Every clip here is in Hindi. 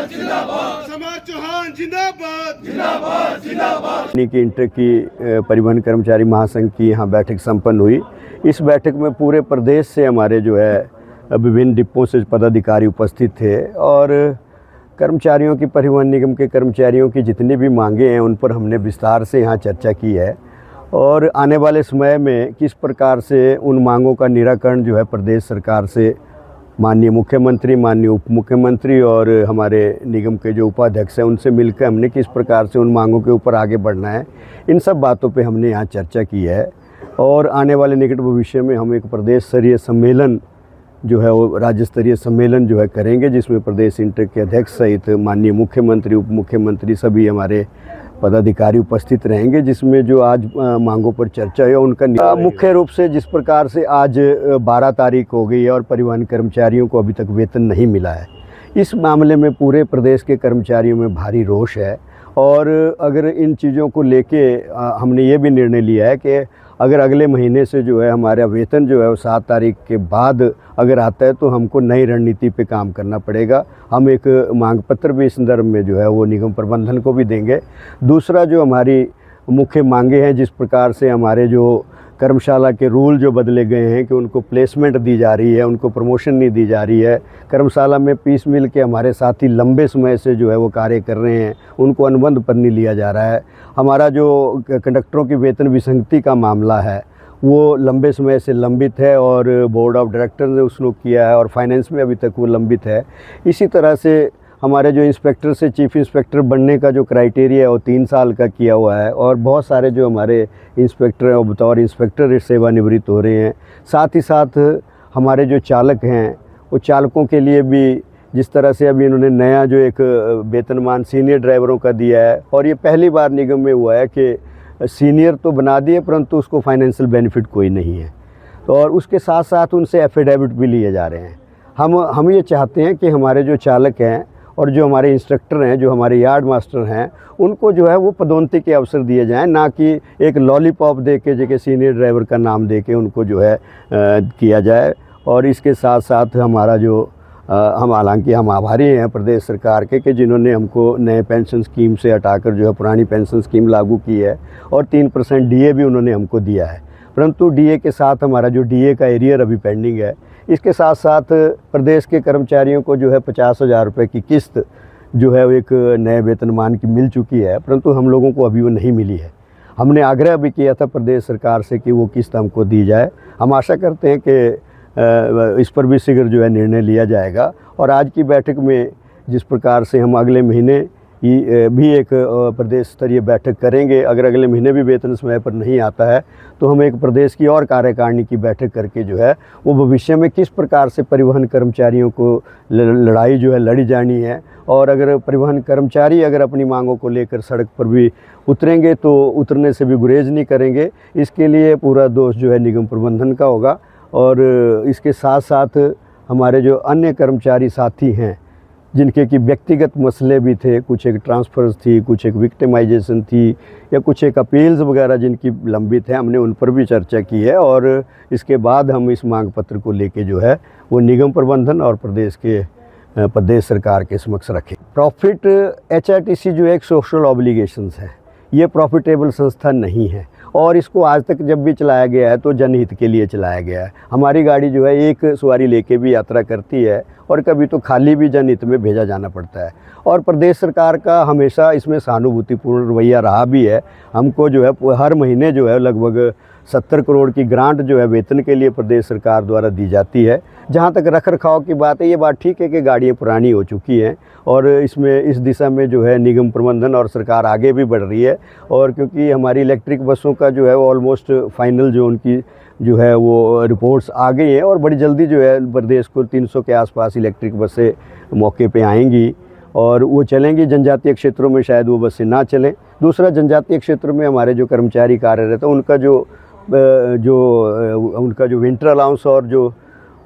समाज चौहान जिंदाबाद जिंदाबाद जिंदाबाद। की इंटर की परिवहन कर्मचारी महासंघ की यहाँ बैठक संपन्न हुई। इस बैठक में पूरे प्रदेश से हमारे जो है विभिन्न डिपों से पदाधिकारी उपस्थित थे और कर्मचारियों की परिवहन निगम के कर्मचारियों की जितनी भी मांगे हैं उन पर हमने विस्तार से यहाँ चर्चा की है और आने वाले समय में किस प्रकार से उन मांगों का निराकरण जो है प्रदेश सरकार से माननीय मुख्यमंत्री, माननीय उप मुख्यमंत्री और हमारे निगम के जो उपाध्यक्ष हैं उनसे मिलकर हमने किस प्रकार से उन मांगों के ऊपर आगे बढ़ना है, इन सब बातों पे हमने यहाँ चर्चा की है। और आने वाले निकट भविष्य में हम एक प्रदेश स्तरीय सम्मेलन जो है वो राज्य स्तरीय सम्मेलन जो है करेंगे, जिसमें प्रदेश इंटर के अध्यक्ष सहित माननीय मुख्यमंत्री, उप मुख्यमंत्री सभी हमारे पदाधिकारी उपस्थित रहेंगे, जिसमें जो आज मांगों पर चर्चा है उनका मुख्य रूप से जिस प्रकार से आज 12 तारीख हो गई है और परिवहन कर्मचारियों को अभी तक वेतन नहीं मिला है, इस मामले में पूरे प्रदेश के कर्मचारियों में भारी रोष है। और अगर इन चीज़ों को लेके हमने ये भी निर्णय लिया है कि अगर अगले महीने से जो है हमारा वेतन जो है वो 7 तारीख के बाद अगर आता है तो हमको नई रणनीति पे काम करना पड़ेगा। हम एक मांग पत्र भी इस संदर्भ में जो है वो निगम प्रबंधन को भी देंगे। दूसरा जो हमारी मुख्य मांगे हैं, जिस प्रकार से हमारे जो कर्मशाला के रूल जो बदले गए हैं कि उनको प्लेसमेंट दी जा रही है, उनको प्रमोशन नहीं दी जा रही है, कर्मशाला में पीस मिल के हमारे साथी लंबे समय से जो है वो कार्य कर रहे हैं, उनको अनुबंध पर नहीं लिया जा रहा है। हमारा जो कंडक्टरों की वेतन विसंगति का मामला है वो लंबे समय से लंबित है और बोर्ड ऑफ डायरेक्टर्स ने उसको किया है और फाइनेंस में अभी तक वो लंबित है। इसी तरह से हमारे जो इंस्पेक्टर से चीफ इंस्पेक्टर बनने का जो क्राइटेरिया है वो 3 साल का किया हुआ है और बहुत सारे जो हमारे इंस्पेक्टर हैं वो बतौर इंस्पेक्टर सेवानिवृत्त हो रहे हैं। साथ ही साथ हमारे जो चालक हैं वो चालकों के लिए भी जिस तरह से अभी इन्होंने नया जो एक वेतनमान सीनियर ड्राइवरों का दिया है और ये पहली बार निगम में हुआ है कि सीनियर तो बना दिए परंतु उसको फाइनेंशियल बेनिफिट कोई नहीं है, तो और उसके साथ साथ उनसे एफिडेविट भी लिए जा रहे हैं। हम ये चाहते हैं कि हमारे जो चालक हैं और जो हमारे इंस्ट्रक्टर हैं, जो हमारे यार्ड मास्टर हैं, उनको जो है वो पदोन्नति के अवसर दिए जाएं, ना कि एक लॉलीपॉप दे के जगह सीनियर ड्राइवर का नाम दे के उनको जो है किया जाए। और इसके साथ साथ हमारा जो हम हालांकि हम आभारी हैं प्रदेश सरकार के कि जिन्होंने हमको नए पेंशन स्कीम से हटाकर जो है पुरानी पेंशन स्कीम लागू की है और 3% डीए भी उन्होंने हमको दिया है, परंतु डीए के साथ हमारा जो डीए का एरियर अभी पेंडिंग है। इसके साथ साथ प्रदेश के कर्मचारियों को जो है 50,000 रुपये की किस्त जो है एक नए वेतनमान की मिल चुकी है, परंतु हम लोगों को अभी वो नहीं मिली है। हमने आग्रह भी किया था प्रदेश सरकार से कि वो किस्त हमको दी जाए। हम आशा करते हैं कि इस पर भी शीघ्र जो है निर्णय लिया जाएगा। और आज की बैठक में जिस प्रकार से हम अगले महीने भी एक प्रदेश स्तरीय बैठक करेंगे, अगर अगले महीने भी वेतन समय पर नहीं आता है तो हम एक प्रदेश की और कार्यकारिणी की बैठक करके जो है वो भविष्य में किस प्रकार से परिवहन कर्मचारियों को लड़ाई जो है लड़ी जानी है। और अगर परिवहन कर्मचारी अगर अपनी मांगों को लेकर सड़क पर भी उतरेंगे तो उतरने से भी गुरेज नहीं करेंगे। इसके लिए पूरा दोष जो है निगम प्रबंधन का होगा। और इसके साथ साथ हमारे जो अन्य कर्मचारी साथी हैं जिनके कि व्यक्तिगत मसले भी थे, कुछ एक ट्रांसफ़र्स थी, कुछ एक विक्टिमाइजेशन थी या कुछ एक अपील्स वगैरह जिनकी लंबित है, हमने उन पर भी चर्चा की है। और इसके बाद हम इस मांग पत्र को लेके जो है वो निगम प्रबंधन और प्रदेश सरकार के समक्ष रखें। प्रॉफिट एचआरटीसी जो एक सोशल ऑब्लिगेशंस है, ये प्रॉफिटेबल संस्था नहीं है और इसको आज तक जब भी चलाया गया है तो जनहित के लिए चलाया गया है। हमारी गाड़ी जो है एक सवारी लेके भी यात्रा करती है और कभी तो खाली भी जनहित में भेजा जाना पड़ता है। और प्रदेश सरकार का हमेशा इसमें सहानुभूतिपूर्ण रवैया रहा भी है। हमको जो है हर महीने जो है लगभग 70 करोड़ की ग्रांट जो है वेतन के लिए प्रदेश सरकार द्वारा दी जाती है। जहाँ तक रख रखाव की बात है, ये बात ठीक है कि गाड़ियाँ पुरानी हो चुकी हैं और इसमें इस दिशा में जो है निगम प्रबंधन और सरकार आगे भी बढ़ रही है। और क्योंकि हमारी इलेक्ट्रिक बसों का जो है वो ऑलमोस्ट फाइनल जो उनकी जो है वो रिपोर्ट्स आ गई हैं और बड़ी जल्दी जो है प्रदेश को 300 के आसपास इलेक्ट्रिक बसें मौके पे आएंगी और वो चलेंगी। जनजातीय क्षेत्रों में शायद वो बसें ना चलें। दूसरा, जनजातीय क्षेत्र में हमारे जो कर्मचारी कार्यरत हैं उनका जो विंटर अलाउंस और जो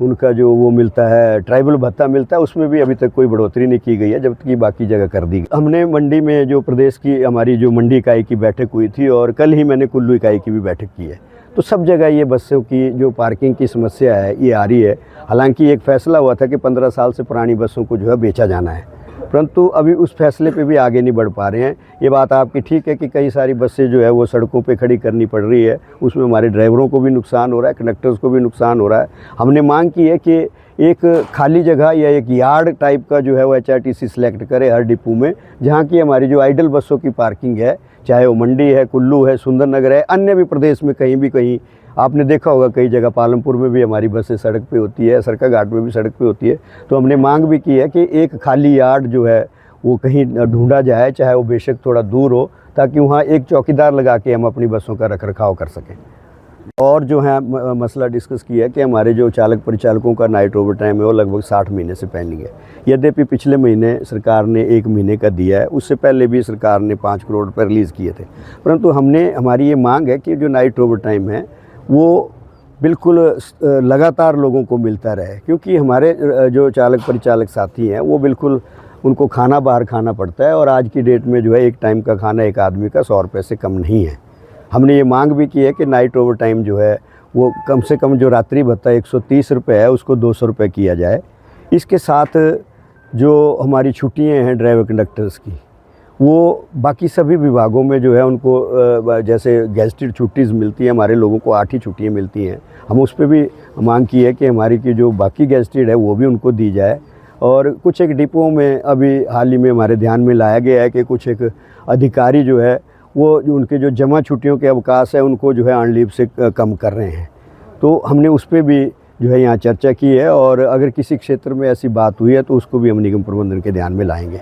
उनका जो वो मिलता है ट्राइबल भत्ता मिलता है, उसमें भी अभी तक कोई बढ़ोतरी नहीं की गई है, जबकि बाकी जगह कर दी। हमने मंडी में जो प्रदेश की हमारी जो मंडी इकाई की बैठक हुई थी और कल ही मैंने कुल्लू इकाई की भी बैठक की है, तो सब जगह ये बसों की जो पार्किंग की समस्या है ये आ रही है। हालांकि एक फ़ैसला हुआ था कि 15 साल से पुरानी बसों को जो है बेचा जाना है, परंतु अभी उस फैसले पे भी आगे नहीं बढ़ पा रहे हैं। ये बात आपकी ठीक है कि कई सारी बसें जो है वो सड़कों पे खड़ी करनी पड़ रही है, उसमें हमारे ड्राइवरों को भी नुकसान हो रहा है, कंडक्टर्स को भी नुकसान हो रहा है। हमने मांग की है कि एक खाली जगह या एक यार्ड टाइप का जो है वो HRTC सिलेक्ट करे हर डिपो में, जहाँ की हमारी जो आइडल बसों की पार्किंग है, चाहे वो मंडी है, कुल्लू है, सुंदरनगर है, अन्य भी प्रदेश में कहीं आपने देखा होगा कई जगह पालमपुर में भी हमारी बसें सड़क पे होती है, सरकाघाट में भी सड़क पे होती है। तो हमने मांग भी की है कि एक खाली यार्ड जो है वो कहीं ढूंढा जाए, चाहे वो बेशक थोड़ा दूर हो, ताकि वहाँ एक चौकीदार लगा के हम अपनी बसों का रखरखाव कर सकें। और जो है मसला डिस्कस किया कि हमारे जो चालक परिचालकों का नाइट ओवर टाइम है वो लगभग 60 महीने से पेंडिंग है। यद्यपि पिछले महीने सरकार ने 1 महीने का दिया है, उससे पहले भी सरकार ने 5 करोड़ रुपये रिलीज़ किए थे, परंतु हमारी ये मांग है कि जो नाइट ओवर टाइम है वो बिल्कुल लगातार लोगों को मिलता रहे, क्योंकि हमारे जो चालक परिचालक साथी हैं वो बिल्कुल उनको खाना बाहर खाना पड़ता है, और आज की डेट में जो है एक टाइम का खाना एक आदमी का 100 रुपये से कम नहीं है। हमने ये मांग भी की है कि नाइट ओवर टाइम जो है वो कम से कम जो रात्रि भत्ता 130 रुपये है उसको 200 रुपये किया जाए। इसके साथ जो हमारी छुट्टियाँ हैं ड्राइवर कंडक्टर्स की, वो बाकी सभी विभागों में जो है उनको जैसे गेस्टेड छुट्टीज़ मिलती है, हमारे लोगों को 8 ही छुट्टियाँ मिलती हैं, हम उस पर भी मांग की है कि हमारी की जो बाकी गेस्टेड है वो भी उनको दी जाए। और कुछ एक डिपों में अभी हाल ही में हमारे ध्यान में लाया गया है कि कुछ एक अधिकारी जो है वो उनके जो जमा छुट्टियों के अवकाश है उनको जो है ऑन लीव से कम कर रहे हैं। तो हमने उस पर भी जो है यहाँ चर्चा की है, और अगर किसी क्षेत्र में ऐसी बात हुई है तो उसको भी हम निगम प्रबंधन के ध्यान में लाएंगे।